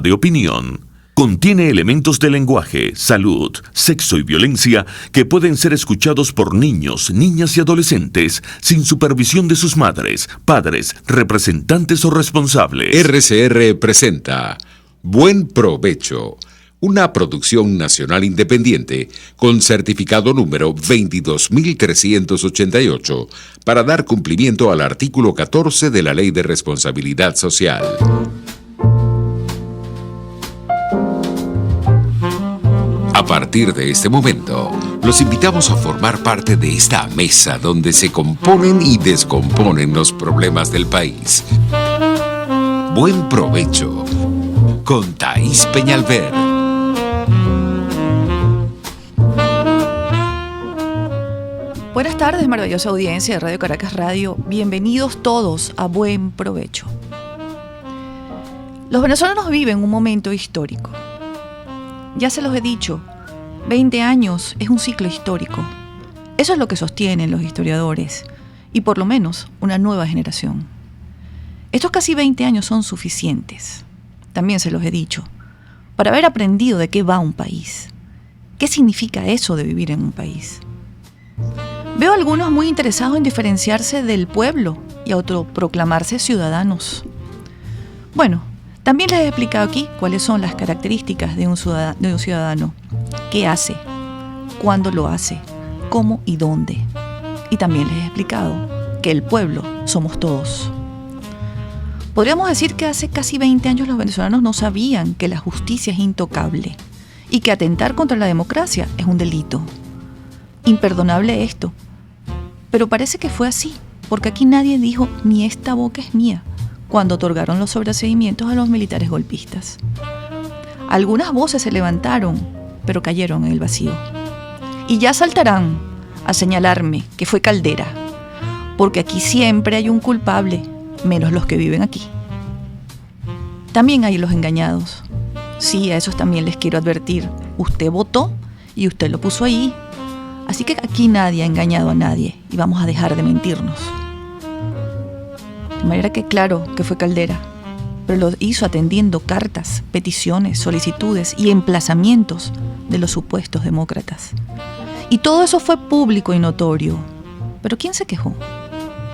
de opinión. Contiene elementos de lenguaje, salud, sexo y violencia que pueden ser escuchados por niños, niñas y adolescentes sin supervisión de sus madres, padres, representantes o responsables. RCR presenta Buen Provecho, una producción nacional independiente con certificado número 22388 para dar cumplimiento al artículo 14 de la Ley de Responsabilidad Social. A partir de este momento, los invitamos a formar parte de esta mesa donde se componen y descomponen los problemas del país. Buen Provecho, con Thaís Peñalver. Buenas tardes, maravillosa audiencia de Radio Caracas Radio. Bienvenidos todos a Buen Provecho. Los venezolanos viven un momento histórico. Ya se los he dicho, 20 años es un ciclo histórico. Eso es lo que sostienen los historiadores y por lo menos una nueva generación. Estos casi 20 años son suficientes, también se los he dicho, para haber aprendido de qué va un país. ¿Qué significa eso de vivir en un país? Veo a algunos muy interesados en diferenciarse del pueblo y autoproclamarse ciudadanos. Bueno, también les he explicado aquí cuáles son las características de un ciudadano. ¿Qué hace? ¿Cuándo lo hace? ¿Cómo y dónde? Y también les he explicado que el pueblo somos todos. Podríamos decir que hace casi 20 años los venezolanos no sabían que la justicia es intocable y que atentar contra la democracia es un delito. Imperdonable esto. Pero parece que fue así, porque aquí nadie dijo ni esta boca es mía cuando otorgaron los sobreseimientos a los militares golpistas. Algunas voces se levantaron, pero cayeron en el vacío. Y ya saltarán a señalarme que fue Caldera, porque aquí siempre hay un culpable, menos los que viven aquí. También hay los engañados. Sí, a esos también les quiero advertir. Usted votó y usted lo puso ahí. Así que aquí nadie ha engañado a nadie y vamos a dejar de mentirnos. De manera que claro que fue Caldera, pero lo hizo atendiendo cartas, peticiones, solicitudes y emplazamientos de los supuestos demócratas. Y todo eso fue público y notorio. ¿Pero quién se quejó?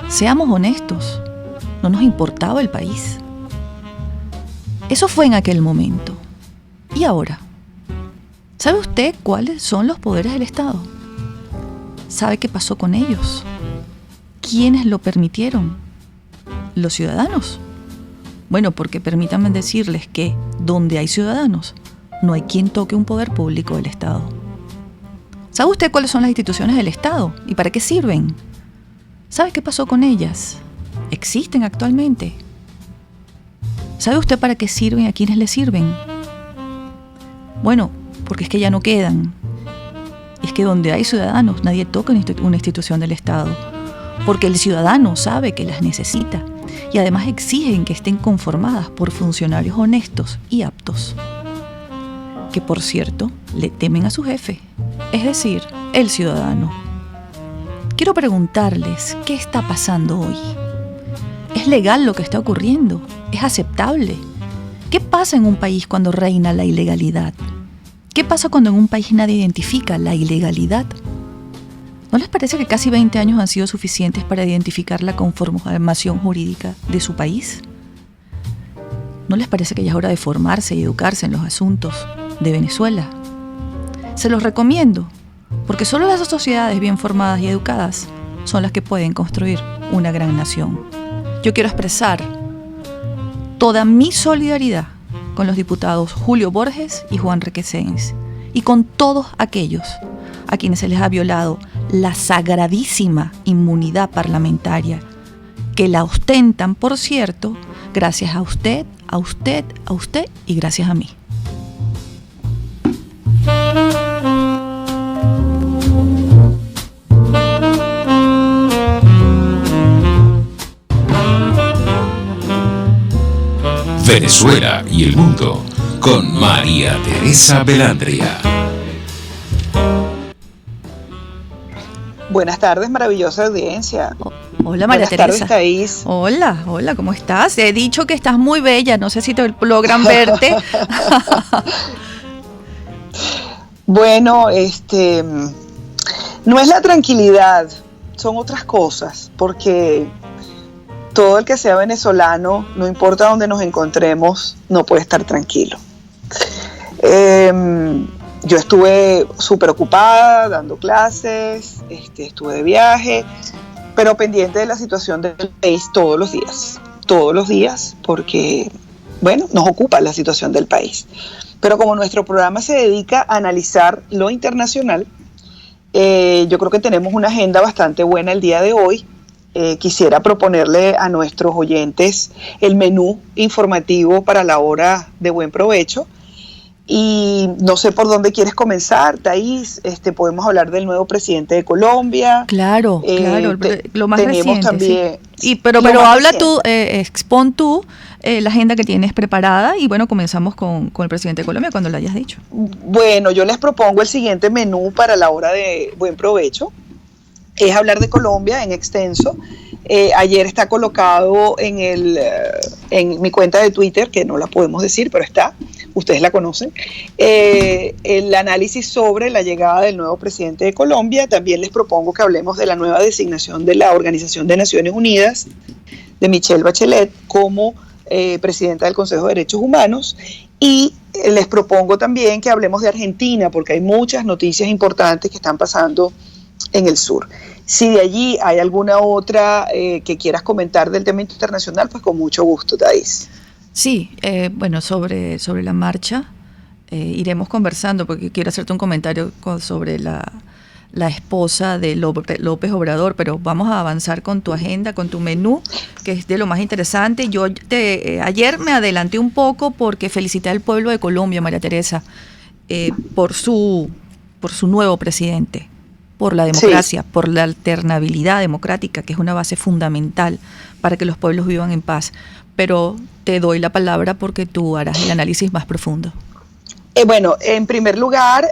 Seamos honestos, no nos importaba el país. Eso fue en aquel momento. ¿Y ahora? ¿Sabe usted cuáles son los poderes del Estado? ¿Sabe qué pasó con ellos? ¿Quiénes lo permitieron? ¿Los ciudadanos? Bueno, porque permítanme decirles que donde hay ciudadanos, no hay quien toque un poder público del Estado. ¿Sabe usted cuáles son las instituciones del Estado y para qué sirven? ¿Sabe qué pasó con ellas? ¿Existen actualmente? ¿Sabe usted para qué sirven y a quiénes les sirven? Bueno, porque es que ya no quedan. Es que donde hay ciudadanos, nadie toca una institución del Estado, porque el ciudadano sabe que las necesita y además exigen que estén conformadas por funcionarios honestos y aptos, que por cierto, le temen a su jefe, es decir, el ciudadano. Quiero preguntarles, ¿qué está pasando hoy? ¿Es legal lo que está ocurriendo? ¿Es aceptable? ¿Qué pasa en un país cuando reina la ilegalidad? ¿Qué pasa cuando en un país nadie identifica la ilegalidad? ¿No les parece que casi 20 años han sido suficientes para identificar la conformación jurídica de su país? ¿No les parece que ya es hora de formarse y educarse en los asuntos de Venezuela? Se los recomiendo, porque solo las sociedades bien formadas y educadas son las que pueden construir una gran nación. Yo quiero expresar toda mi solidaridad con los diputados Julio Borges y Juan Requesens, y con todos aquellos a quienes se les ha violado la sagradísima inmunidad parlamentaria, que la ostentan, por cierto, gracias a usted y gracias a mí. Venezuela y el mundo con María Teresa Belandria. Buenas tardes, maravillosa audiencia. Hola, María Teresa. Buenas tardes, Thaís. Hola, hola, ¿cómo estás? He dicho que estás muy bella, no sé si te logran verte. Bueno, no es la tranquilidad, son otras cosas, porque todo el que sea venezolano, no importa dónde nos encontremos, no puede estar tranquilo. Yo estuve súper ocupada dando clases, estuve de viaje, pero pendiente de la situación del país todos los días, porque, bueno, nos ocupa la situación del país. Pero como nuestro programa se dedica a analizar lo internacional, yo creo que tenemos una agenda bastante buena el día de hoy. Quisiera proponerle a nuestros oyentes el menú informativo para la hora de buen provecho. Y no sé por dónde quieres comenzar, Thaís. Podemos hablar del nuevo presidente de Colombia. Claro, lo más reciente. También, sí. Pero habla tú, expon tú la agenda que tienes preparada y bueno, comenzamos con el presidente de Colombia cuando lo hayas dicho. Bueno, yo les propongo el siguiente menú para la hora de buen provecho. Es hablar de Colombia en extenso. Ayer está colocado en mi cuenta de Twitter, que no la podemos decir, pero está, ustedes la conocen, el análisis sobre la llegada del nuevo presidente de Colombia. También les propongo que hablemos de la nueva designación de la Organización de Naciones Unidas, de Michelle Bachelet, como presidenta del Consejo de Derechos Humanos. Y les propongo también que hablemos de Argentina, porque hay muchas noticias importantes que están pasando en el sur. Si de allí hay alguna otra que quieras comentar del tema internacional, pues con mucho gusto, Thaís. Sí, bueno, sobre la marcha iremos conversando, porque quiero hacerte un comentario sobre la esposa de López Obrador, pero vamos a avanzar con tu agenda, con tu menú, que es de lo más interesante. Yo ayer me adelanté un poco porque felicité al pueblo de Colombia, María Teresa, por su nuevo presidente, por la democracia, sí, por la alternabilidad democrática, que es una base fundamental para que los pueblos vivan en paz. Pero te doy la palabra porque tú harás el análisis más profundo. Bueno, en primer lugar,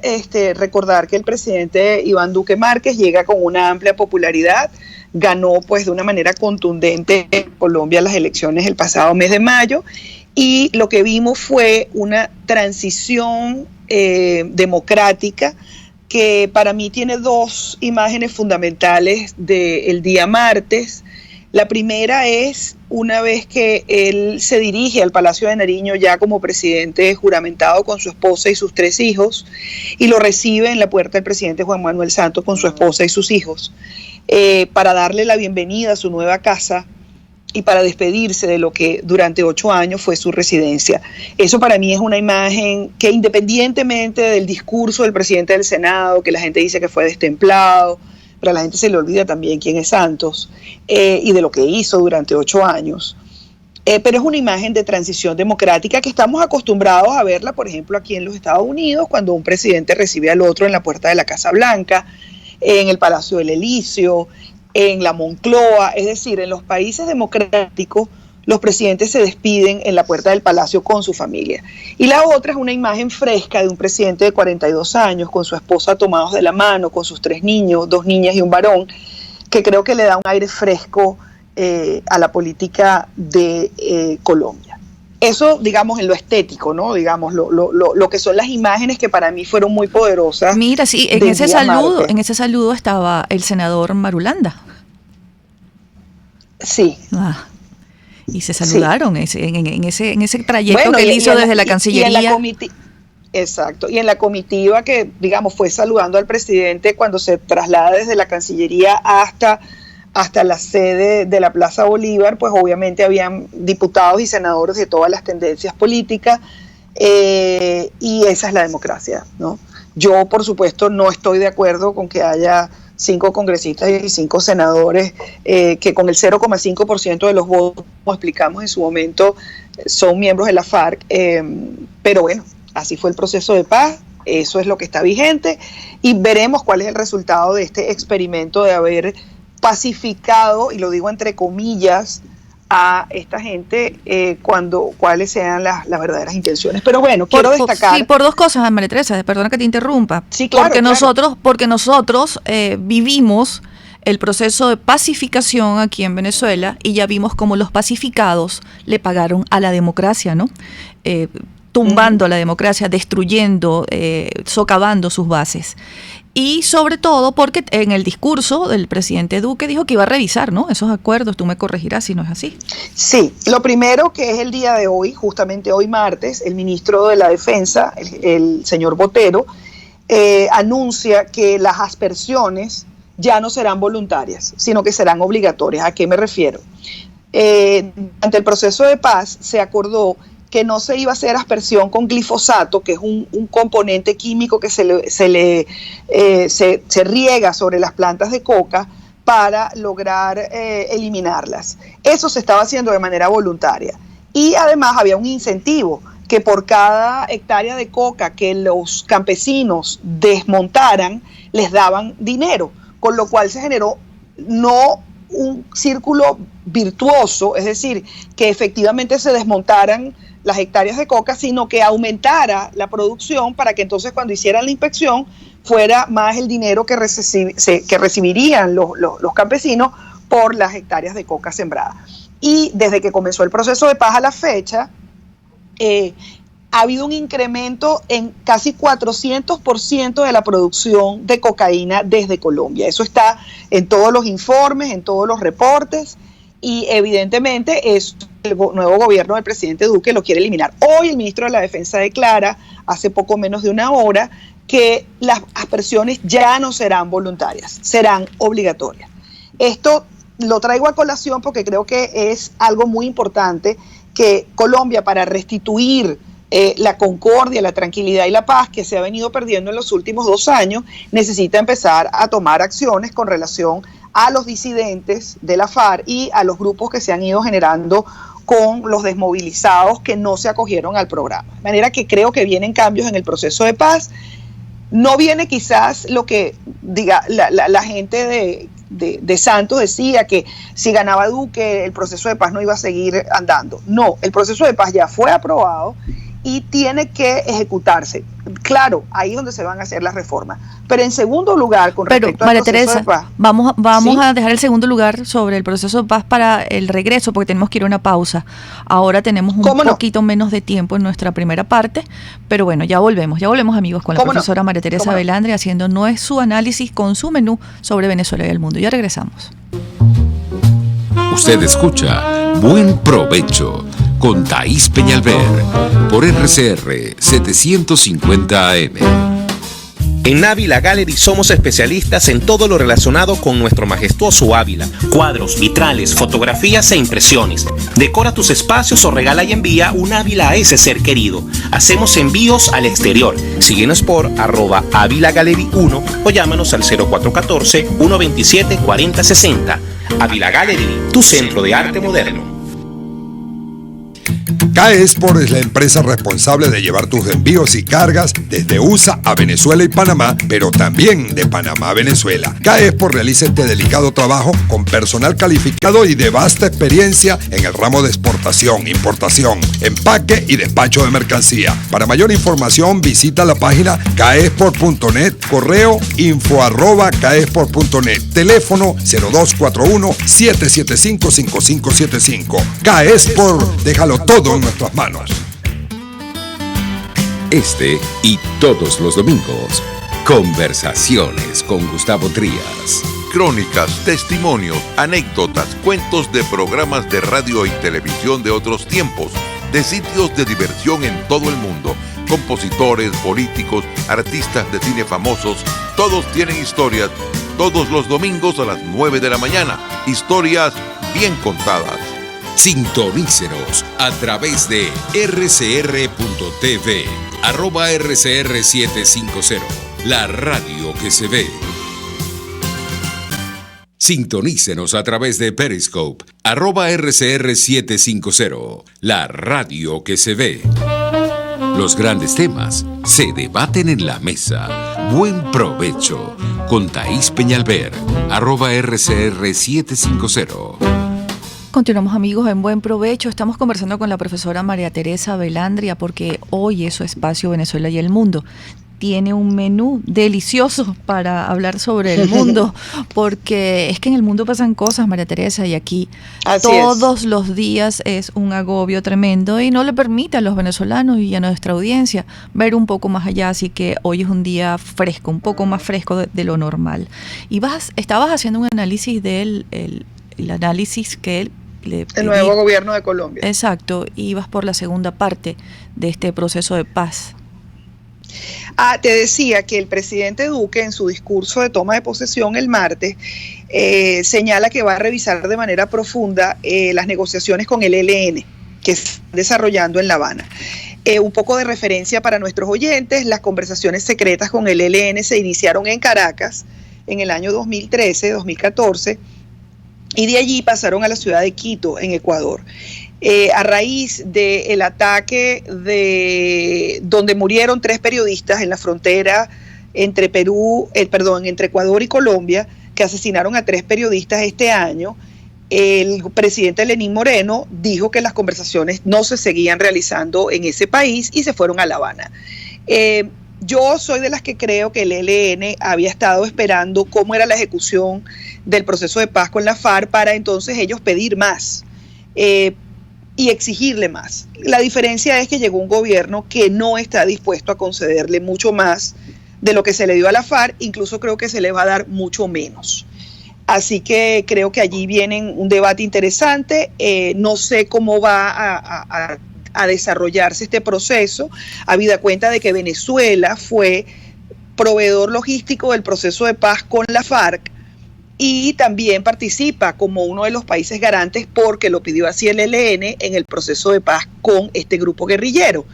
recordar que el presidente Iván Duque Márquez llega con una amplia popularidad, ganó pues de una manera contundente en Colombia las elecciones el pasado mes de mayo, y lo que vimos fue una transición democrática que para mí tiene dos imágenes fundamentales del día martes. La primera es una vez que él se dirige al Palacio de Nariño ya como presidente juramentado con su esposa y sus 3 hijos, y lo recibe en la puerta el presidente Juan Manuel Santos con su esposa y sus hijos, para darle la bienvenida a su nueva casa y para despedirse de lo que durante 8 años fue su residencia. Eso para mí es una imagen que, independientemente del discurso del presidente del Senado, que la gente dice que fue destemplado, pero a la gente se le olvida también quién es Santos y de lo que hizo durante 8 años. Pero es una imagen de transición democrática que estamos acostumbrados a verla, por ejemplo, aquí en los Estados Unidos, cuando un presidente recibe al otro en la puerta de la Casa Blanca, en el Palacio del Elíseo, en la Moncloa. Es decir, en los países democráticos los presidentes se despiden en la puerta del palacio con su familia. Y la otra es una imagen fresca de un presidente de 42 años con su esposa tomados de la mano, con sus 3 niños, 2 niñas y un varón, que creo que le da un aire fresco a la política de Colombia. Eso, digamos, en lo estético, ¿no? Digamos, lo que son las imágenes que para mí fueron muy poderosas. Mira, sí, en ese saludo estaba el senador Marulanda. Sí. Y se saludaron, sí, en ese trayecto que él hizo desde la Cancillería. Exacto, y en la comitiva que, digamos, fue saludando al presidente cuando se traslada desde la Cancillería hasta la sede de la Plaza Bolívar, pues obviamente habían diputados y senadores de todas las tendencias políticas, y esa es la democracia, ¿no? Yo, por supuesto, no estoy de acuerdo con que haya 5 congresistas y 5 senadores que con el 0,5% de los votos, como explicamos en su momento, son miembros de la FARC, pero bueno, así fue el proceso de paz, eso es lo que está vigente, y veremos cuál es el resultado de este experimento de haber pacificado, y lo digo entre comillas, a esta gente cuáles sean las verdaderas intenciones. Pero bueno, quiero destacar... Sí, por 2 cosas, María Teresa, perdona que te interrumpa. Sí, claro, porque nosotros vivimos el proceso de pacificación aquí en Venezuela y ya vimos cómo los pacificados le pagaron a la democracia, ¿no? Tumbando la democracia, destruyendo, socavando sus bases. Y sobre todo porque en el discurso del presidente Duque dijo que iba a revisar, ¿no?, esos acuerdos. Tú me corregirás si no es así. Sí, lo primero que es el día de hoy, justamente hoy martes, el ministro de la Defensa, el señor Botero, anuncia que las aspersiones ya no serán voluntarias, sino que serán obligatorias. ¿A qué me refiero? Ante el proceso de paz se acordó que no se iba a hacer aspersión con glifosato, que es un componente químico que se riega sobre las plantas de coca para lograr eliminarlas. Eso se estaba haciendo de manera voluntaria. Y además había un incentivo, que por cada hectárea de coca que los campesinos desmontaran, les daban dinero, con lo cual se generó no un círculo virtuoso, es decir, que efectivamente se desmontaran las hectáreas de coca, sino que aumentara la producción para que entonces cuando hicieran la inspección fuera más el dinero que recibirían los campesinos por las hectáreas de coca sembradas. Y desde que comenzó el proceso de paz a la fecha, ha habido un incremento en casi 400% de la producción de cocaína desde Colombia. Eso está en todos los informes, en todos los reportes, y evidentemente es el nuevo gobierno del presidente Duque lo quiere eliminar. Hoy el ministro de la Defensa declara, hace poco menos de una hora, que las aspersiones ya no serán voluntarias, serán obligatorias. Esto lo traigo a colación porque creo que es algo muy importante, que Colombia, para restituir la concordia, la tranquilidad y la paz que se ha venido perdiendo en los últimos 2 años, necesita empezar a tomar acciones con relación a los disidentes de la FARC y a los grupos que se han ido generando con los desmovilizados que no se acogieron al programa. De manera que creo que vienen cambios en el proceso de paz. No viene quizás lo que diga la gente de Santos decía, que si ganaba Duque el proceso de paz no iba a seguir andando. No, el proceso de paz ya fue aprobado y tiene que ejecutarse. Claro, ahí es donde se van a hacer las reformas. Pero en segundo lugar, con respecto al proceso de paz... Vamos ¿sí? a dejar el segundo lugar sobre el proceso de paz para el regreso, porque tenemos que ir a una pausa. Ahora tenemos un poquito menos de tiempo en nuestra primera parte, pero bueno, ya volvemos amigos con la profesora María Teresa Velandre haciendo su análisis con su menú sobre Venezuela y el mundo. Ya regresamos. Usted escucha Buen Provecho con Thaís Peñalver por RCR 750 AM. En Ávila Gallery somos especialistas en todo lo relacionado con nuestro majestuoso Ávila. Cuadros, vitrales, fotografías e impresiones. Decora tus espacios o regala y envía un Ávila a ese ser querido. Hacemos envíos al exterior. Síguenos por @AvilaGallery1 o llámanos al 0414-127-4060. Ávila Gallery, tu centro de arte moderno. CAE Export es la empresa responsable de llevar tus envíos y cargas desde USA a Venezuela y Panamá, pero también de Panamá a Venezuela. CAE Export realiza este delicado trabajo con personal calificado y de vasta experiencia en el ramo de exportación, importación, empaque y despacho de mercancía. Para mayor información visita la página caexport.net, correo info@caexport.net, teléfono 0241-775-5575. CAE Export, déjalo todo en nuestras manos. Este y todos los domingos, Conversaciones con Gustavo Trías. Crónicas, testimonios, anécdotas, cuentos de programas de radio y televisión de otros tiempos, de sitios de diversión en todo el mundo, compositores, políticos, artistas de cine famosos, todos tienen historias, todos los domingos a las 9 de la mañana, historias bien contadas. Sintonícenos a través de rcr.tv, @rcr750, la radio que se ve. Sintonícenos a través de Periscope, @rcr750, la radio que se ve. Los grandes temas se debaten en la mesa. Buen provecho con Thaís Peñalver, @rcr750. Continuamos amigos en Buen Provecho. Estamos conversando con la profesora María Teresa Velandria porque hoy es su espacio Venezuela y el mundo. tiene un menú delicioso para hablar sobre el mundo, porque es que en el mundo pasan cosas, María Teresa, y aquí todos los días es un agobio tremendo y no le permite a los venezolanos y a nuestra audiencia ver un poco más allá, así que hoy es un día fresco, un poco más fresco de lo normal. Y estabas haciendo un análisis del el análisis que él le pedí. El nuevo gobierno de Colombia. Exacto, y vas por la segunda parte de este proceso de paz. Te decía que el presidente Duque en su discurso de toma de posesión el martes señala que va a revisar de manera profunda las negociaciones con el ELN que se están desarrollando en La Habana. Un poco de referencia para nuestros oyentes: las conversaciones secretas con el ELN se iniciaron en Caracas en el año 2013-2014 y de allí pasaron a la ciudad de Quito, en Ecuador. A raíz del ataque donde murieron 3 periodistas en la frontera entre Ecuador y Colombia, que asesinaron a 3 periodistas este año, el presidente Lenín Moreno dijo que las conversaciones no se seguían realizando en ese país y se fueron a La Habana. Yo soy de las que creo que el ELN había estado esperando cómo era la ejecución del proceso de paz con la FARC para entonces ellos pedir más y exigirle más. La diferencia es que llegó un gobierno que no está dispuesto a concederle mucho más de lo que se le dio a la FARC, incluso creo que se le va a dar mucho menos. Así que creo que allí viene un debate interesante. No sé cómo va a desarrollarse este proceso, habida cuenta de que Venezuela fue proveedor logístico del proceso de paz con la FARC y también participa como uno de los países garantes, porque lo pidió así el ELN, en el proceso de paz con este grupo guerrillero.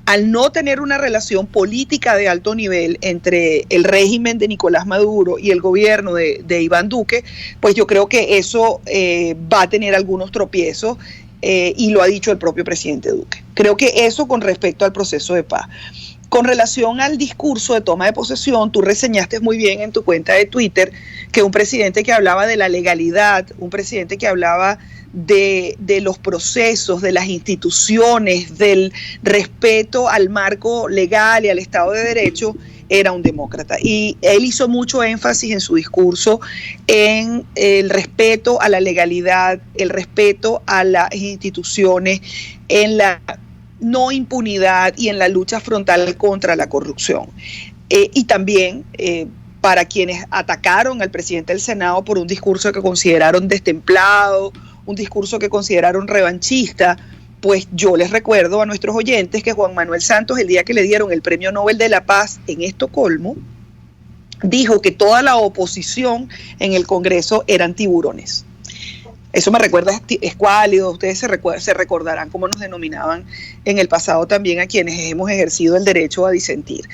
Al no tener una relación política de alto nivel entre el régimen de Nicolás Maduro y el gobierno de Iván Duque, pues yo creo que eso va a tener algunos tropiezos, y lo ha dicho el propio presidente Duque. Creo que eso con respecto al proceso de paz. Con relación al discurso de toma de posesión, tú reseñaste muy bien en tu cuenta de Twitter que un presidente que hablaba de la legalidad, un presidente que hablaba de los procesos, de las instituciones, del respeto al marco legal y al Estado de Derecho, era un demócrata. Y él hizo mucho énfasis en su discurso en el respeto a la legalidad, el respeto a las instituciones, en la no impunidad y en la lucha frontal contra la corrupción. Y también para quienes atacaron al presidente del Senado por un discurso que consideraron destemplado, un discurso que consideraron revanchista, pues yo les recuerdo a nuestros oyentes que Juan Manuel Santos, el día que le dieron el Premio Nobel de la Paz en Estocolmo, dijo que toda la oposición en el Congreso eran tiburones. Eso me recuerda a Escuálido. Ustedes se recordarán cómo nos denominaban en el pasado también a quienes hemos ejercido el derecho a disentir.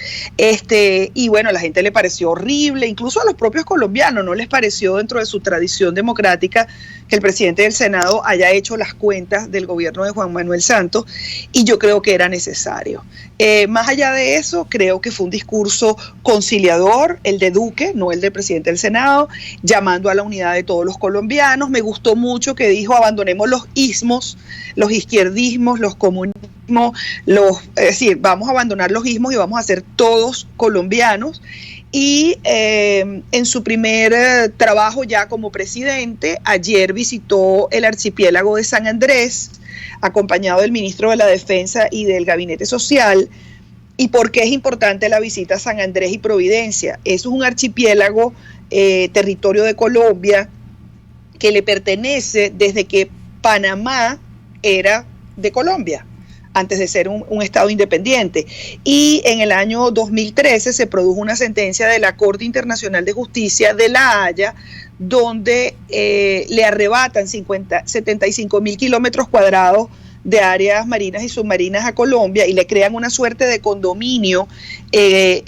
Y bueno, a la gente le pareció horrible, incluso a los propios colombianos no les pareció, dentro de su tradición democrática, que el presidente del Senado haya hecho las cuentas del gobierno de Juan Manuel Santos, y yo creo que era necesario. Más allá de eso, creo que fue un discurso conciliador, el de Duque, no el del presidente del Senado, llamando a la unidad de todos los colombianos. Me gustó mucho que dijo: abandonemos los ismos, los izquierdismos, los comunismos, es decir, vamos a abandonar los ismos y vamos a ser todos colombianos. Y en su primer trabajo ya como presidente, ayer visitó el archipiélago de San Andrés, acompañado del ministro de la Defensa y del Gabinete Social. ¿Y por qué es importante la visita a San Andrés y Providencia? Eso es un archipiélago, territorio de Colombia, que le pertenece desde que Panamá era de Colombia, antes de ser un estado independiente. Y en el año 2013 se produjo una sentencia de la Corte Internacional de Justicia de La Haya, donde le arrebatan 75.000 kilómetros cuadrados de áreas marinas y submarinas a Colombia y le crean una suerte de condominio,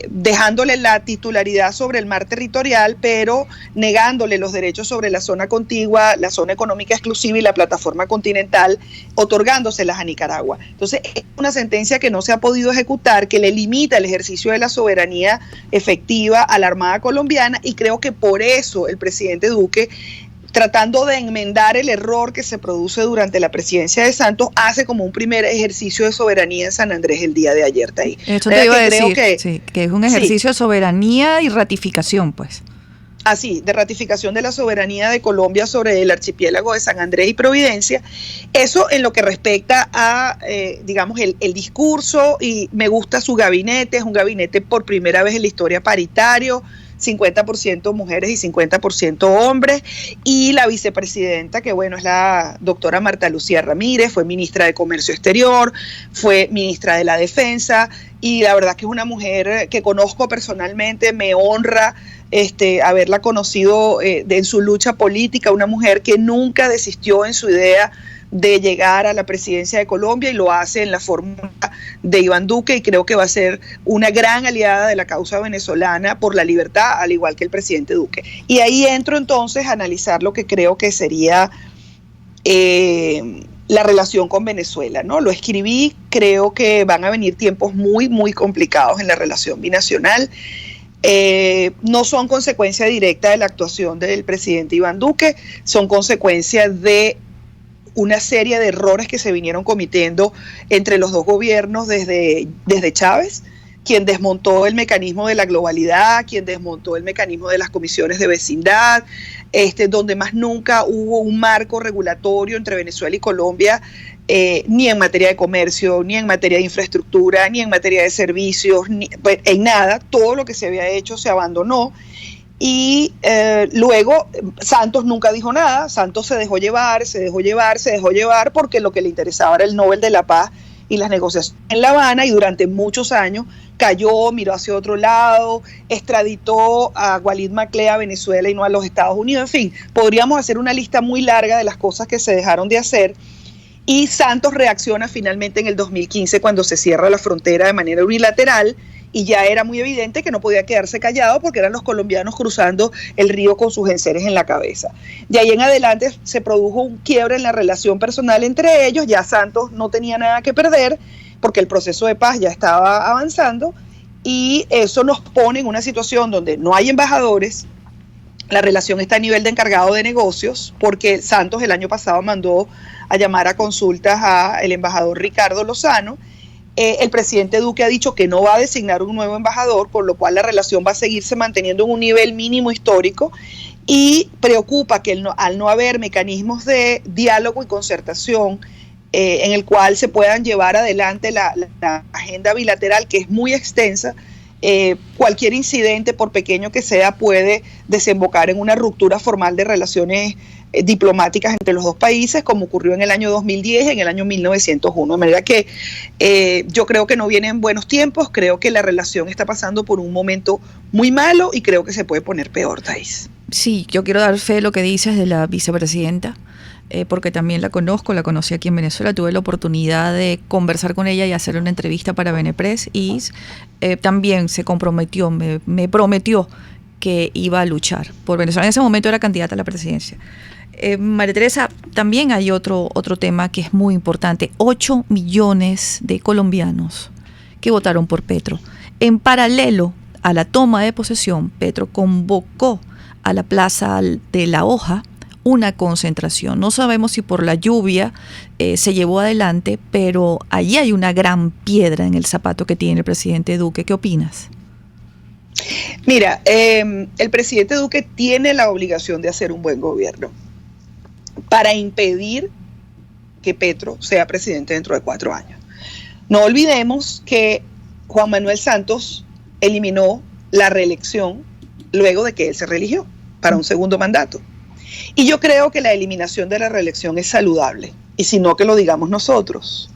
dejándole la titularidad sobre el mar territorial, pero negándole los derechos sobre la zona contigua, la zona económica exclusiva y la plataforma continental, otorgándoselas a Nicaragua. Entonces, es una sentencia que no se ha podido ejecutar, que le limita el ejercicio de la soberanía efectiva a la Armada colombiana, y creo que por eso el presidente Duque tratando de enmendar el error que se produce durante la presidencia de Santos, hace como un primer ejercicio de soberanía en San Andrés el día de ayer. Eso te iba a decir, que es un ejercicio de soberanía y ratificación, pues. Así, de ratificación de la soberanía de Colombia sobre el archipiélago de San Andrés y Providencia. Eso en lo que respecta a, digamos, el discurso, y me gusta su gabinete. Es un gabinete por primera vez en la historia paritario, 50% mujeres y 50% hombres, y la vicepresidenta, que bueno, es la doctora Marta Lucía Ramírez, fue ministra de Comercio Exterior, fue ministra de la Defensa, y la verdad que es una mujer que conozco personalmente, me honra haberla conocido en su lucha política, una mujer que nunca desistió en su idea de llegar a la presidencia de Colombia, y lo hace en la fórmula de Iván Duque, y creo que va a ser una gran aliada de la causa venezolana por la libertad, al igual que el presidente Duque. Y ahí entro entonces a analizar lo que creo que sería la relación con Venezuela, ¿no? Lo escribí, creo que van a venir tiempos muy, muy complicados en la relación binacional. No son consecuencia directa de la actuación del presidente Iván Duque, son consecuencia de una serie de errores que se vinieron cometiendo entre los dos gobiernos desde Chávez, quien desmontó el mecanismo de la globalidad, quien desmontó el mecanismo de las comisiones de vecindad, donde más nunca hubo un marco regulatorio entre Venezuela y Colombia, ni en materia de comercio, ni en materia de infraestructura, ni en materia de servicios, en nada. Todo lo que se había hecho se abandonó. Y luego Santos nunca dijo nada. Santos se dejó llevar, porque lo que le interesaba era el Nobel de la Paz y las negociaciones en La Habana, y durante muchos años cayó, miró hacia otro lado, extraditó a Walid Maclé a Venezuela y no a los Estados Unidos. En fin, podríamos hacer una lista muy larga de las cosas que se dejaron de hacer. Y Santos reacciona finalmente en el 2015, cuando se cierra la frontera de manera unilateral, y ya era muy evidente que no podía quedarse callado, porque eran los colombianos cruzando el río con sus enseres en la cabeza. De ahí en adelante se produjo un quiebre en la relación personal entre ellos. Ya Santos no tenía nada que perder, porque el proceso de paz ya estaba avanzando, y eso nos pone en una situación donde no hay embajadores. La relación está a nivel de encargado de negocios, porque Santos el año pasado mandó a llamar a consultas al embajador Ricardo Lozano. El presidente Duque ha dicho que no va a designar un nuevo embajador, por lo cual la relación va a seguirse manteniendo en un nivel mínimo histórico, y preocupa que al no haber mecanismos de diálogo y concertación en el cual se puedan llevar adelante la agenda bilateral, que es muy extensa, cualquier incidente, por pequeño que sea, puede desembocar en una ruptura formal de relaciones diplomáticas entre los dos países, como ocurrió en el año 2010 y en el año 1901. De manera que yo creo que no vienen buenos tiempos, creo que la relación está pasando por un momento muy malo, y creo que se puede poner peor, Thais. Sí, yo quiero dar fe de lo que dices de la vicepresidenta, porque también la conocí aquí en Venezuela, tuve la oportunidad de conversar con ella y hacer una entrevista para Venepress, y también se comprometió, me prometió que iba a luchar por Venezuela. En ese momento era candidata a la presidencia. María Teresa, también hay otro tema que es muy importante. 8 millones de colombianos que votaron por Petro. En paralelo a la toma de posesión, Petro convocó a la Plaza de la Hoja una concentración. No sabemos si por la lluvia se llevó adelante, pero allí hay una gran piedra en el zapato que tiene el presidente Duque. ¿Qué opinas? Mira, el presidente Duque tiene la obligación de hacer un buen gobierno para impedir que Petro sea presidente dentro de 4 años. No olvidemos que Juan Manuel Santos eliminó la reelección luego de que él se reeligió para un segundo mandato. Y yo creo que la eliminación de la reelección es saludable, y si no, que lo digamos nosotros.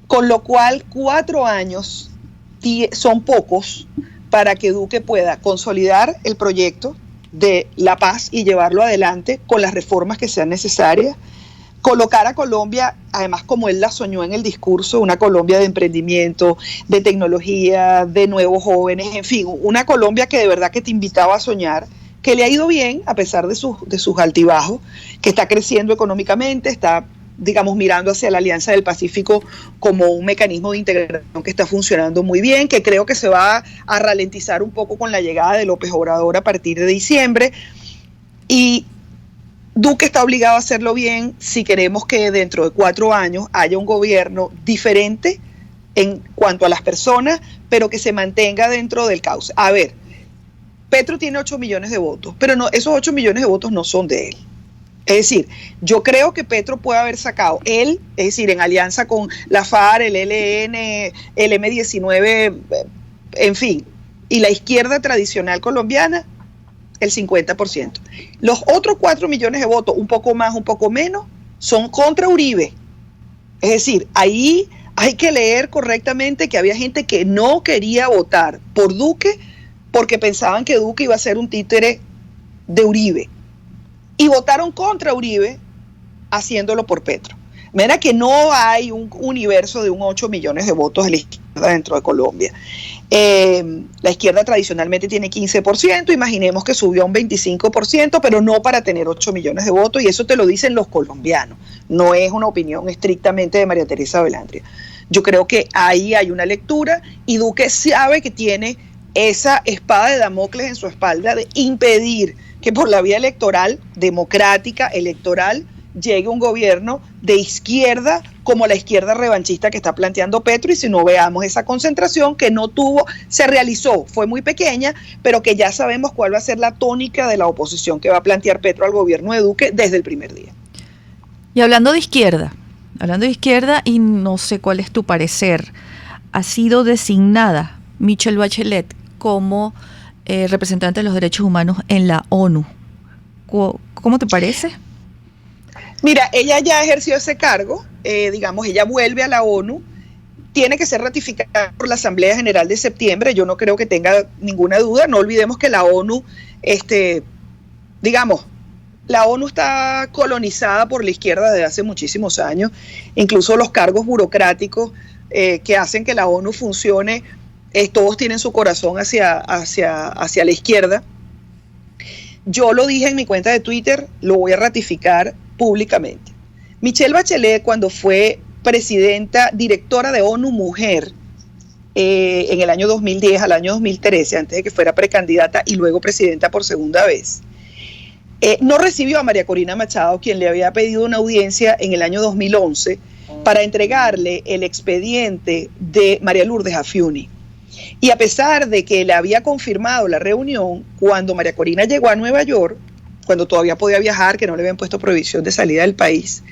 Con lo cual, 4 años son pocos para que Duque pueda consolidar el proyecto de la paz y llevarlo adelante con las reformas que sean necesarias, colocar a Colombia, además como él la soñó en el discurso, una Colombia de emprendimiento, de tecnología, de nuevos jóvenes, en fin, una Colombia que de verdad que te invitaba a soñar, que le ha ido bien a pesar de sus altibajos, que está creciendo económicamente, está, digamos, mirando hacia la Alianza del Pacífico como un mecanismo de integración que está funcionando muy bien, que creo que se va a ralentizar un poco con la llegada de López Obrador a partir de diciembre. Y Duque está obligado a hacerlo bien si queremos que dentro de 4 años haya un gobierno diferente en cuanto a las personas, pero que se mantenga dentro del cauce. A ver, Petro tiene 8 millones de votos, pero no, esos 8 millones de votos no son de él. Es decir, yo creo que Petro puede haber sacado él, es decir, en alianza con la FARC, el ELN, el M-19, en fin, y la izquierda tradicional colombiana, el 50%. Los otros 4 millones de votos, un poco más, un poco menos, son contra Uribe. Es decir, ahí hay que leer correctamente que había gente que no quería votar por Duque porque pensaban que Duque iba a ser un títere de Uribe. Y votaron contra Uribe haciéndolo por Petro. Mira que no hay un universo de 8 millones de votos de la izquierda dentro de Colombia. La izquierda tradicionalmente tiene 15%, imaginemos que subió a un 25%, pero no para tener 8 millones de votos, y eso te lo dicen los colombianos, no es una opinión estrictamente de María Teresa Belandria. Yo creo que ahí hay una lectura, y Duque sabe que tiene esa espada de Damocles en su espalda de impedir que por la vía electoral, democrática, electoral, llegue un gobierno de izquierda como la izquierda revanchista que está planteando Petro, y si no, veamos esa concentración que no tuvo, se realizó, fue muy pequeña, pero que ya sabemos cuál va a ser la tónica de la oposición que va a plantear Petro al gobierno de Duque desde el primer día. Y hablando de izquierda, y no sé cuál es tu parecer, ha sido designada Michelle Bachelet como representante de los derechos humanos en la ONU. ¿Cómo te parece? Mira, ella ya ejerció ese cargo, digamos, ella vuelve a la ONU, tiene que ser ratificada por la Asamblea General de septiembre, yo no creo que tenga ninguna duda, no olvidemos que la ONU, digamos, la ONU está colonizada por la izquierda desde hace muchísimos años, incluso los cargos burocráticos que hacen que la ONU funcione, todos tienen su corazón hacia la izquierda. Yo lo dije en mi cuenta de Twitter, lo voy a ratificar públicamente. Michelle Bachelet, cuando fue directora de ONU Mujer, en el año 2010 al año 2013, antes de que fuera precandidata y luego presidenta por segunda vez, no recibió a María Corina Machado, quien le había pedido una audiencia en el año 2011 para entregarle el expediente de María Lourdes Afiuni. Y a pesar de que le había confirmado la reunión, cuando María Corina llegó a Nueva York, cuando todavía podía viajar, que no le habían puesto prohibición de salida del país,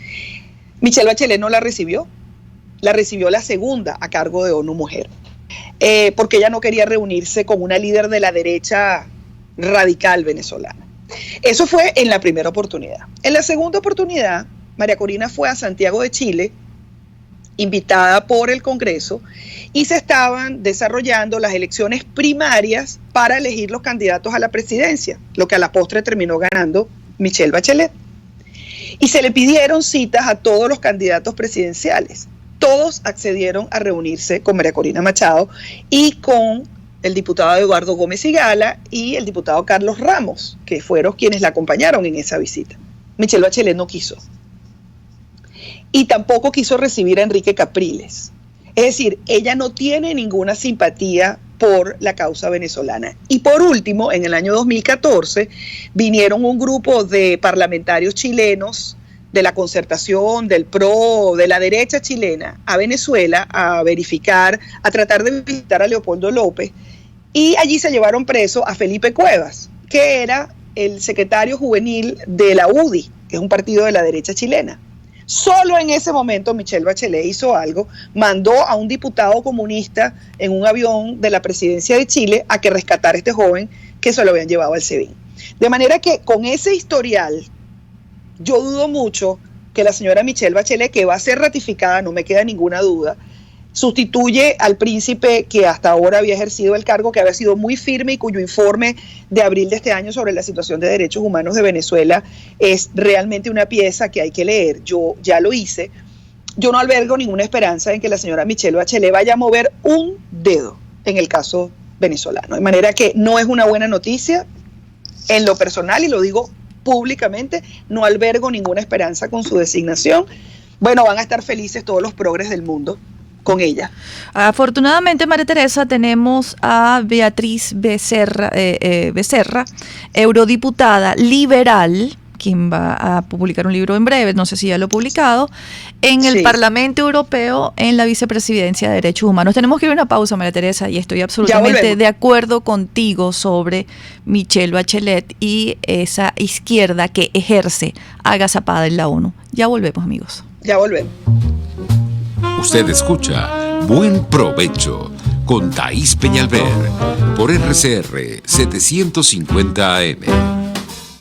Michelle Bachelet no la recibió la segunda a cargo de ONU Mujer, porque ella no quería reunirse con una líder de la derecha radical venezolana. Eso fue en la primera oportunidad. En la segunda oportunidad, María Corina fue a Santiago de Chile, invitada por el Congreso, y se estaban desarrollando las elecciones primarias para elegir los candidatos a la presidencia, lo que a la postre terminó ganando Michelle Bachelet. Y se le pidieron citas a todos los candidatos presidenciales. Todos accedieron a reunirse con María Corina Machado y con el diputado Eduardo Gómez Sigala y el diputado Carlos Ramos, que fueron quienes la acompañaron en esa visita. Michelle Bachelet no quiso. Y tampoco quiso recibir a Enrique Capriles. Es decir, ella no tiene ninguna simpatía por la causa venezolana. Y por último, en el año 2014, vinieron un grupo de parlamentarios chilenos de la Concertación, del PRO, de la derecha chilena, a Venezuela a verificar, a tratar de visitar a Leopoldo López, y allí se llevaron preso a Felipe Cuevas, que era el secretario juvenil de la UDI, que es un partido de la derecha chilena. Solo en ese momento Michelle Bachelet hizo algo, mandó a un diputado comunista en un avión de la presidencia de Chile a que rescatara a este joven que se lo habían llevado al SEBIN. De manera que con ese historial, yo dudo mucho que la señora Michelle Bachelet, que va a ser ratificada, no me queda ninguna duda, sustituye al príncipe que hasta ahora había ejercido el cargo, que había sido muy firme y cuyo informe de abril de este año sobre la situación de derechos humanos de Venezuela es realmente una pieza que hay que leer. Yo ya lo hice. Yo no albergo ninguna esperanza en que la señora Michelle Bachelet vaya a mover un dedo en el caso venezolano. De manera que no es una buena noticia en lo personal, y lo digo públicamente, no albergo ninguna esperanza con su designación. Bueno, van a estar felices todos los progres del mundo con ella. Afortunadamente, María Teresa, tenemos a Beatriz Becerra, eurodiputada liberal, quien va a publicar un libro en breve, no sé si ya lo ha publicado, en el Parlamento Europeo, en la vicepresidencia de Derechos Humanos. Tenemos que ir a una pausa, María Teresa, y estoy absolutamente de acuerdo contigo sobre Michelle Bachelet y esa izquierda que ejerce agazapada en la ONU. Ya volvemos, amigos. Ya volvemos. Usted escucha Buen Provecho con Thaís Peñalver por RCR 750 AM.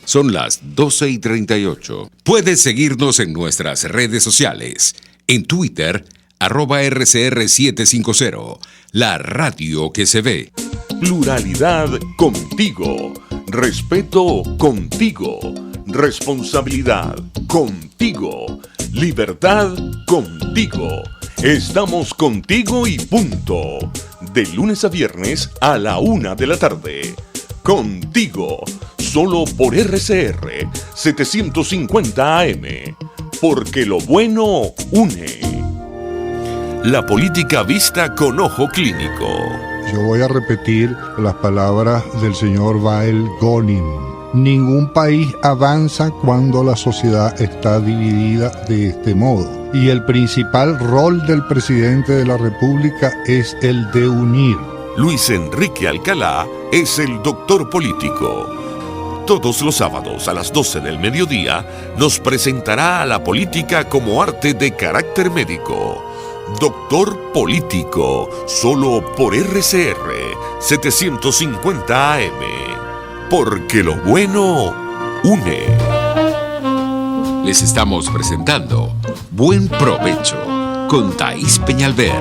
Son las 12:38. Puedes seguirnos en nuestras redes sociales. En Twitter, @RCR750, la radio que se ve. Pluralidad contigo. Respeto contigo. Responsabilidad contigo. Libertad contigo. Estamos contigo y punto. De lunes a viernes a la 1 de la tarde. Contigo. Solo por RCR 750 AM. Porque lo bueno une. La política vista con ojo clínico. Yo voy a repetir las palabras del señor Wael Gonin. Ningún país avanza cuando la sociedad está dividida de este modo. Y el principal rol del presidente de la República es el de unir. Luis Enrique Alcalá es el doctor político. Todos los sábados a las 12 del mediodía nos presentará a la política como arte de carácter médico. Doctor Político, solo por RCR 750 AM. Porque lo bueno une. Les estamos presentando Buen Provecho con Thaís Peñalver,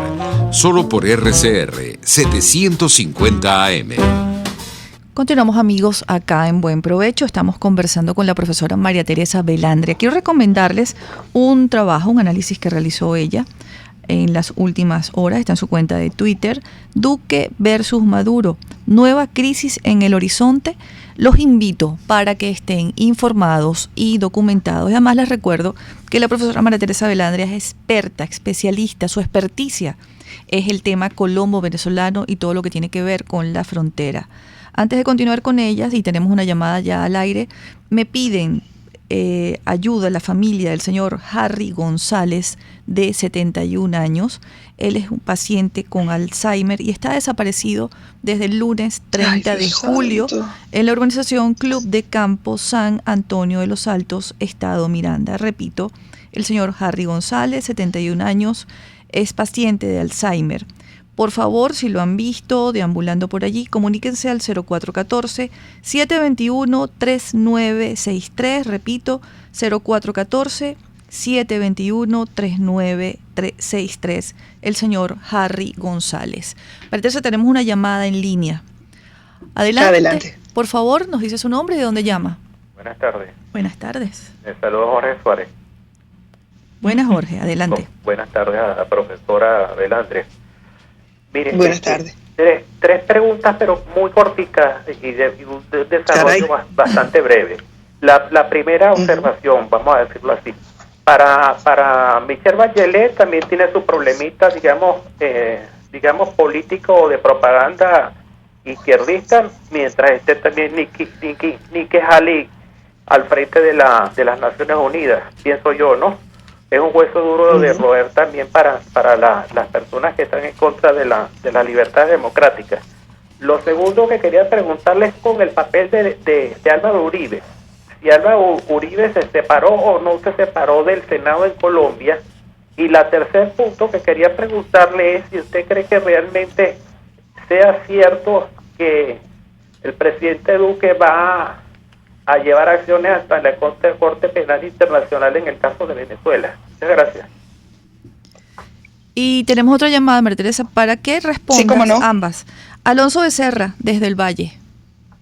solo por RCR 750 AM. Continuamos, amigos, acá en Buen Provecho. Estamos conversando con la profesora María Teresa Velandria. Quiero recomendarles un trabajo, un análisis que realizó ella en las últimas horas. Está en su cuenta de Twitter. Duque versus Maduro. Nueva crisis en el horizonte. Los invito para que estén informados y documentados. Y además les recuerdo que la profesora María Teresa Velandria es experta, especialista. Su experticia es el tema colombo-venezolano y todo lo que tiene que ver con la frontera. Antes de continuar con ellas, y tenemos una llamada ya al aire, me piden ayuda a la familia del señor Harry González, de 71 años. Él es un paciente con Alzheimer y está desaparecido desde el lunes 30 de julio en la urbanización Club de Campo San Antonio de los Altos, Estado Miranda. Repito, el señor Harry González, 71 años, es paciente de Alzheimer. Por favor, si lo han visto deambulando por allí, comuníquense al 0414-721-3963. Repito, 0414-721-3963. El señor Harry González. Para eso tenemos una llamada en línea. Adelante. Por favor, nos dice su nombre y de dónde llama. Buenas tardes. Buenas tardes. Les saludo Jorge Suárez. Buenas, Jorge. Adelante. Buenas tardes a la profesora Velandria. Miren, buenas tardes. Tres preguntas, pero muy corticas y de desarrollo bastante breve. La primera observación, vamos a decirlo así. Para Michelle Bachelet también tiene su problemita, digamos político o de propaganda izquierdista, mientras esté también Nikki Haley al frente de las Naciones Unidas, pienso yo, ¿no? Es un hueso duro de roer también para las personas que están en contra de las libertades democráticas. Lo segundo que quería preguntarles es con el papel de Álvaro Uribe. Si Álvaro Uribe se separó o no se separó del Senado en Colombia. Y la tercer punto que quería preguntarle es si usted cree que realmente sea cierto que el presidente Duque va a llevar acciones hasta la Corte Penal Internacional en el caso de Venezuela. Muchas gracias. Y tenemos otra llamada, María Teresa, para que respondas, sí, cómo no, ambas. Alonso Becerra, desde el Valle.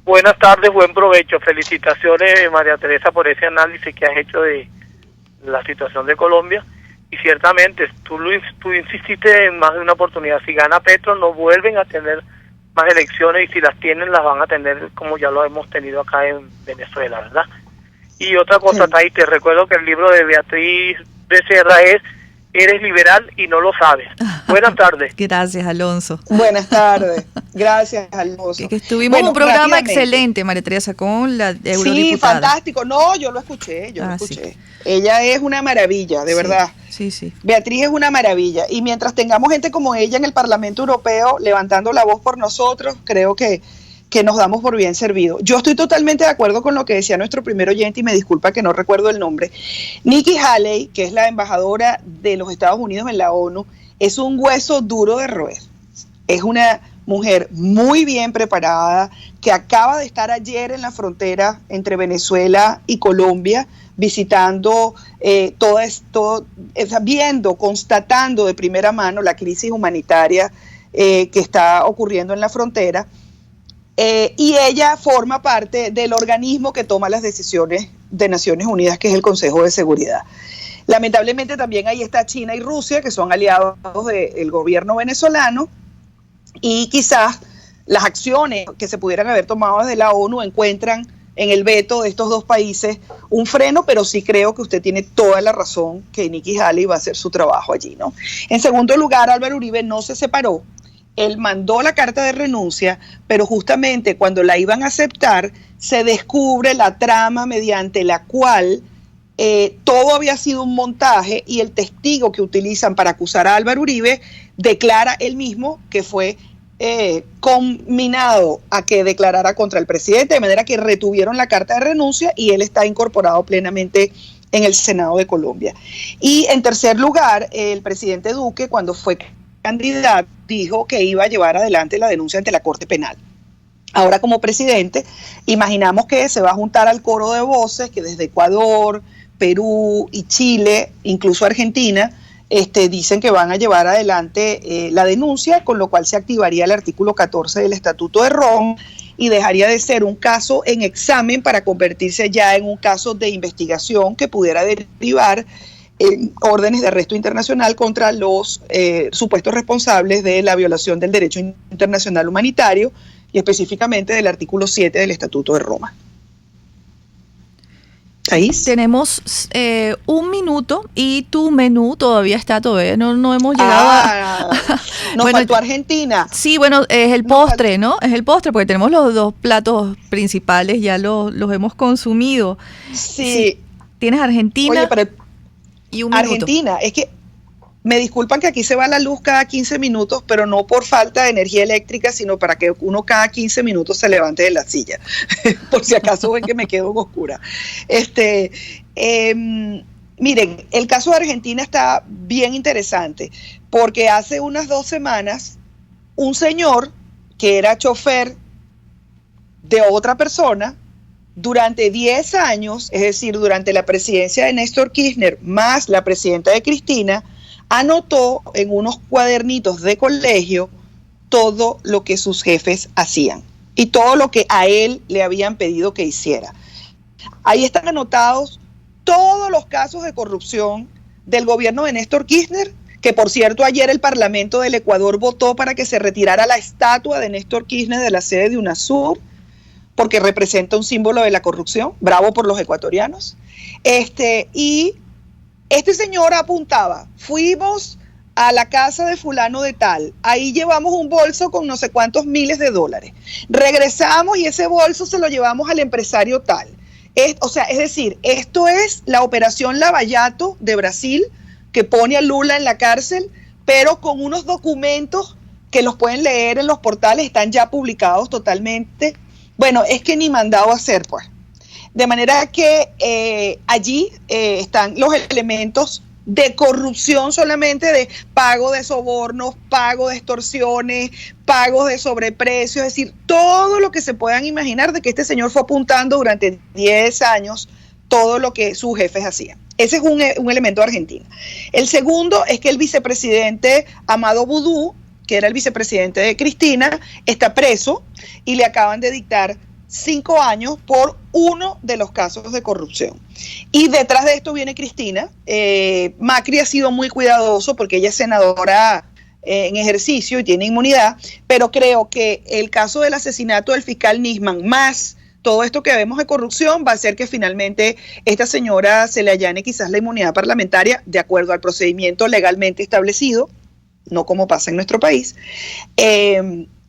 Buenas tardes, buen provecho. Felicitaciones, María Teresa, por ese análisis que has hecho de la situación de Colombia. Y ciertamente, tú insististe en más de una oportunidad. Si gana Petro, no vuelven a tener más elecciones, y si las tienen, las van a tener como ya lo hemos tenido acá en Venezuela, ¿verdad? Y otra cosa, Thaís, te recuerdo que el libro de Beatriz Becerra es "Eres liberal y no lo sabes". Buenas tardes. Gracias, Alonso. Buenas tardes. Gracias, Alonso. Que estuvimos en un programa excelente, María Teresa, con la eurodiputada. Sí, fantástico. No, yo lo escuché, lo escuché. Sí. Ella es una maravilla, de verdad. Sí, sí. Beatriz es una maravilla. Y mientras tengamos gente como ella en el Parlamento Europeo levantando la voz por nosotros, creo que nos damos por bien servido. Yo estoy totalmente de acuerdo con lo que decía nuestro primer oyente, y me disculpa que no recuerdo el nombre. Nikki Haley, que es la embajadora de los Estados Unidos en la ONU, es un hueso duro de roer. Es una mujer muy bien preparada, que acaba de estar ayer en la frontera entre Venezuela y Colombia, visitando todo esto, constatando de primera mano la crisis humanitaria que está ocurriendo en la frontera. Y ella forma parte del organismo que toma las decisiones de Naciones Unidas, que es el Consejo de Seguridad. Lamentablemente también ahí está China y Rusia, que son aliados del gobierno venezolano, y quizás las acciones que se pudieran haber tomado desde la ONU encuentran en el veto de estos dos países un freno, pero sí creo que usted tiene toda la razón que Nikki Haley va a hacer su trabajo allí, ¿no? En segundo lugar, Álvaro Uribe no se separó. Él mandó la carta de renuncia, pero justamente cuando la iban a aceptar, se descubre la trama mediante la cual todo había sido un montaje, y el testigo que utilizan para acusar a Álvaro Uribe declara él mismo que fue conminado a que declarara contra el presidente, de manera que retuvieron la carta de renuncia y él está incorporado plenamente en el Senado de Colombia. Y en tercer lugar, el presidente Duque, cuando fue candidato, dijo que iba a llevar adelante la denuncia ante la Corte Penal. Ahora, como presidente, imaginamos que se va a juntar al coro de voces que desde Ecuador, Perú y Chile, incluso Argentina, dicen que van a llevar adelante la denuncia, con lo cual se activaría el artículo 14 del Estatuto de Roma y dejaría de ser un caso en examen para convertirse ya en un caso de investigación que pudiera derivar en órdenes de arresto internacional contra los supuestos responsables de la violación del derecho internacional humanitario y específicamente del artículo 7 del Estatuto de Roma. ¿Ahí? Tenemos un minuto y tu menú todavía no hemos llegado nos faltó Argentina. Sí, bueno, es el postre, ¿no? Es el postre, porque tenemos los dos platos principales, ya los hemos consumido. Sí. Tienes Argentina. Oye, pero y un minuto. Argentina, es que me disculpan que aquí se va la luz cada 15 minutos, pero no por falta de energía eléctrica, sino para que uno cada 15 minutos se levante de la silla, por si acaso ven que me quedo en oscura. Miren, el caso de Argentina está bien interesante, porque hace unas 2 semanas, un señor que era chofer de otra persona, durante 10 años, es decir, durante la presidencia de Néstor Kirchner más la presidenta de Cristina, anotó en unos cuadernitos de colegio todo lo que sus jefes hacían y todo lo que a él le habían pedido que hiciera. Ahí están anotados todos los casos de corrupción del gobierno de Néstor Kirchner, que por cierto ayer el Parlamento del Ecuador votó para que se retirara la estatua de Néstor Kirchner de la sede de UNASUR, porque representa un símbolo de la corrupción. Bravo por los ecuatorianos. Y este señor apuntaba: fuimos a la casa de fulano de tal, ahí llevamos un bolso con no sé cuántos miles de dólares, regresamos y ese bolso se lo llevamos al empresario tal. Es decir, esto es la operación Lavallato de Brasil, que pone a Lula en la cárcel, pero con unos documentos que los pueden leer en los portales, están ya publicados totalmente. Bueno, es que ni mandado a hacer, pues. De manera que allí están los elementos de corrupción solamente, de pago de sobornos, pago de extorsiones, pagos de sobreprecios, es decir, todo lo que se puedan imaginar de que este señor fue apuntando durante 10 años todo lo que sus jefes hacían. Ese es un elemento de Argentina. El segundo es que el vicepresidente Amado Boudou, que era el vicepresidente de Cristina, está preso y le acaban de dictar 5 años por uno de los casos de corrupción. Y detrás de esto viene Cristina. Macri ha sido muy cuidadoso porque ella es senadora en ejercicio y tiene inmunidad, pero creo que el caso del asesinato del fiscal Nisman, más todo esto que vemos de corrupción, va a hacer que finalmente esta señora se le allane quizás la inmunidad parlamentaria de acuerdo al procedimiento legalmente establecido. no como pasa en nuestro país,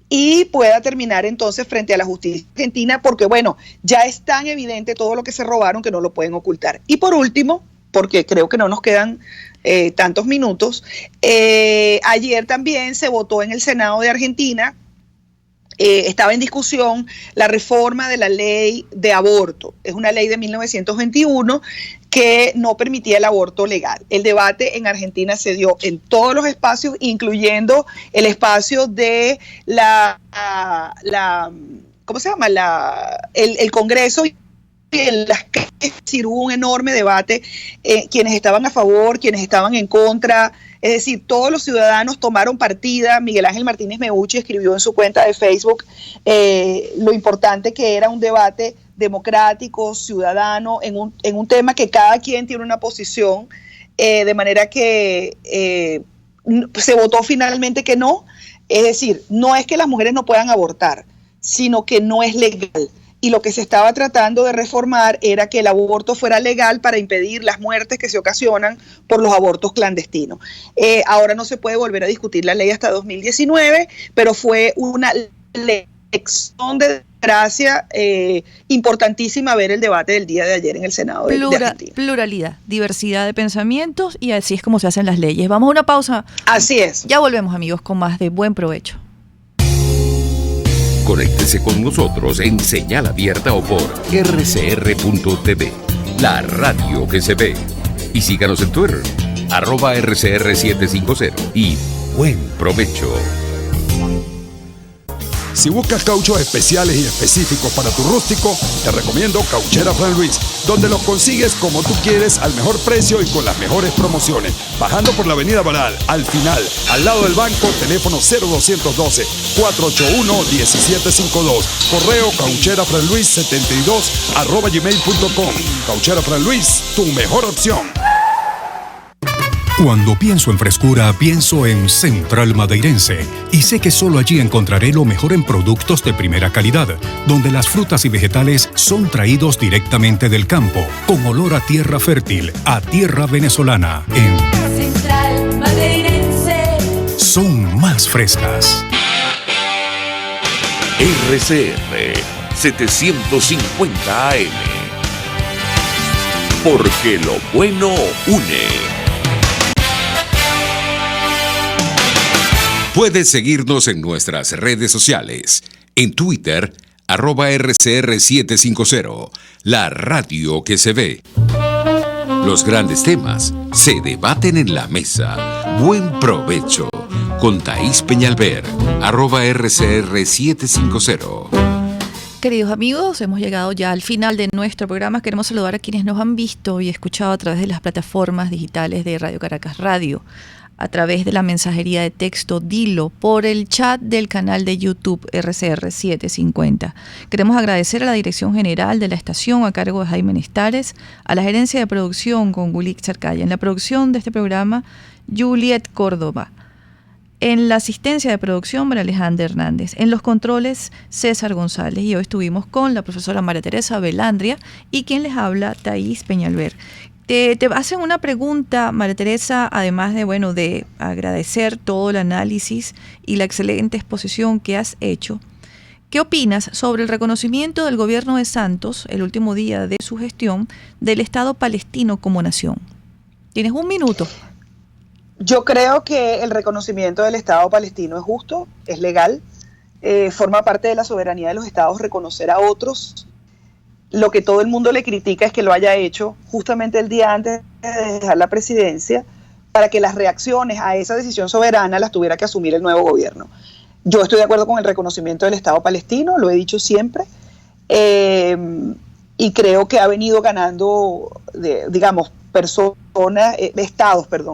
y pueda terminar entonces frente a la justicia argentina, porque bueno, ya es tan evidente todo lo que se robaron que no lo pueden ocultar. Y por último, porque creo que no nos quedan tantos minutos, ayer también se votó en el Senado de Argentina, estaba en discusión la reforma de la ley de aborto. Es una ley de 1921 que no permitía el aborto legal. El debate en Argentina se dio en todos los espacios, incluyendo el espacio de ¿cómo se llama? El Congreso. En las calles hubo un enorme debate, quienes estaban a favor, quienes estaban en contra, es decir, todos los ciudadanos tomaron partida. Miguel Ángel Martínez Meucci escribió en su cuenta de Facebook lo importante que era un debate democrático, ciudadano, en un tema que cada quien tiene una posición, de manera que se votó finalmente que no, es decir, no es que las mujeres no puedan abortar, sino que no es legal. Y lo que se estaba tratando de reformar era que el aborto fuera legal para impedir las muertes que se ocasionan por los abortos clandestinos. Ahora no se puede volver a discutir la ley hasta 2019, pero fue una lección de democracia importantísima ver el debate del día de ayer en el Senado de Argentina. Pluralidad, diversidad de pensamientos, y así es como se hacen las leyes. Vamos a una pausa. Así es. Ya volvemos, amigos, con más de Buen Provecho. Conéctese con nosotros en señal abierta o por rcr.tv, la radio que se ve. Y síganos en Twitter, @rcr750 y buen provecho. Si buscas cauchos especiales y específicos para tu rústico, te recomiendo Cauchera Fran Luis, donde los consigues como tú quieres, al mejor precio y con las mejores promociones. Bajando por la avenida Baral, al final, al lado del banco, teléfono 0212-481-1752. Correo caucherafranluis72@gmail.com. Cauchera Fran Luis, tu mejor opción. Cuando pienso en frescura, pienso en Central Madeirense. Y sé que solo allí encontraré lo mejor en productos de primera calidad, donde las frutas y vegetales son traídos directamente del campo, con olor a tierra fértil, a tierra venezolana. En Central Madeirense son más frescas. RCR 750 AM. Porque lo bueno une. Puedes seguirnos en nuestras redes sociales. En Twitter, @RCR750, la radio que se ve. Los grandes temas se debaten en la mesa. Buen provecho. Con Thaís Peñalver, @RCR750. Queridos amigos, hemos llegado ya al final de nuestro programa. Queremos saludar a quienes nos han visto y escuchado a través de las plataformas digitales de Radio Caracas Radio, a través de la mensajería de texto Dilo, por el chat del canal de YouTube RCR750. Queremos agradecer a la Dirección General de la estación a cargo de Jaime Nestares, a la Gerencia de Producción con Gulick Charcaya, en la producción de este programa Juliet Córdoba, en la asistencia de producción María Alejandra Hernández, en los controles César González, y hoy estuvimos con la profesora María Teresa Velandria y quien les habla, Thaís Peñalver. Te hacen una pregunta, María Teresa, además de agradecer todo el análisis y la excelente exposición que has hecho. ¿Qué opinas sobre el reconocimiento del gobierno de Santos, el último día de su gestión, del Estado palestino como nación? Tienes un minuto. Yo creo que el reconocimiento del Estado palestino es justo, es legal, forma parte de la soberanía de los estados reconocer a otros. Lo que todo el mundo le critica es que lo haya hecho justamente el día antes de dejar la presidencia, para que las reacciones a esa decisión soberana las tuviera que asumir el nuevo gobierno. Yo estoy de acuerdo con el reconocimiento del Estado palestino, lo he dicho siempre, y creo que ha venido ganando,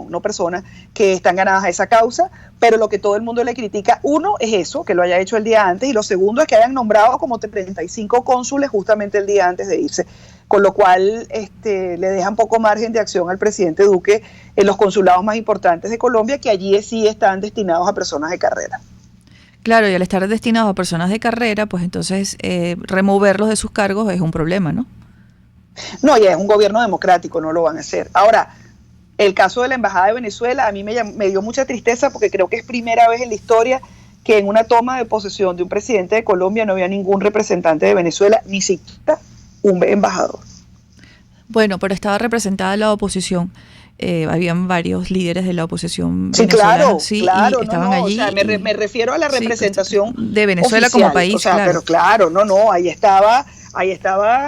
no personas que están ganadas a esa causa, pero lo que todo el mundo le critica, uno, es eso, que lo haya hecho el día antes, y lo segundo es que hayan nombrado como 35 cónsules justamente el día antes de irse, con lo cual le dejan poco margen de acción al presidente Duque en los consulados más importantes de Colombia, que allí sí están destinados a personas de carrera. Claro, y al estar destinados a personas de carrera, pues entonces removerlos de sus cargos es un problema, ¿no? No, ya es un gobierno democrático, no lo van a hacer. Ahora, El caso de la Embajada de Venezuela a mí me dio mucha tristeza porque creo que es primera vez en la historia que en una toma de posesión de un presidente de Colombia no había ningún representante de Venezuela, ni siquiera un embajador. Bueno, pero estaba representada la oposición. Habían varios líderes de la oposición venezolana, claro, y estaban allí. O sea, me refiero a la representación de Venezuela oficial, como país. O sea, pero claro, ahí estaba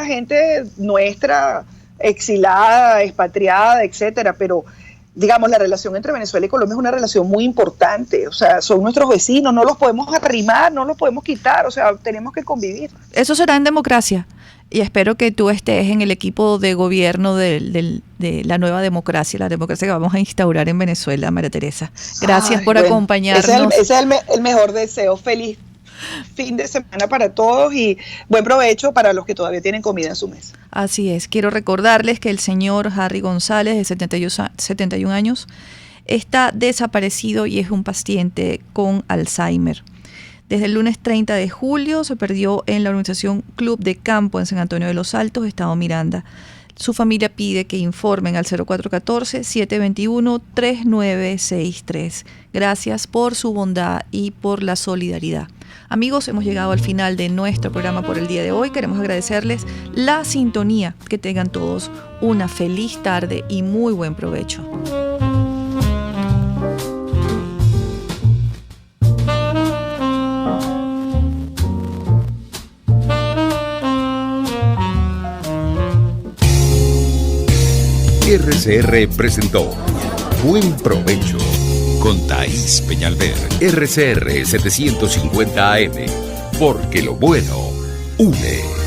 gente nuestra, exilada, expatriada, etcétera, pero digamos, la relación entre Venezuela y Colombia es una relación muy importante, o sea, son nuestros vecinos, no los podemos arrimar, no los podemos quitar, o sea, tenemos que convivir. Eso será en democracia, y espero que tú estés en el equipo de gobierno de la nueva democracia, la democracia que vamos a instaurar en Venezuela, María Teresa. Gracias por acompañarnos. Ese es el mejor deseo. Feliz fin de semana para todos y buen provecho para los que todavía tienen comida en su mesa. Así es. Quiero recordarles que el señor Harry González, de 71 años, está desaparecido y es un paciente con Alzheimer. Desde el lunes 30 de julio se perdió en la organización Club de Campo en San Antonio de los Altos, Estado Miranda. Su familia pide que informen al 0414-721-3963. Gracias por su bondad y por la solidaridad. Amigos, hemos llegado al final de nuestro programa por el día de hoy. Queremos agradecerles la sintonía. Que tengan todos una feliz tarde y muy buen provecho. RCR presentó Buen Provecho con Thaís Peñalver. RCR 750 AM, porque lo bueno une.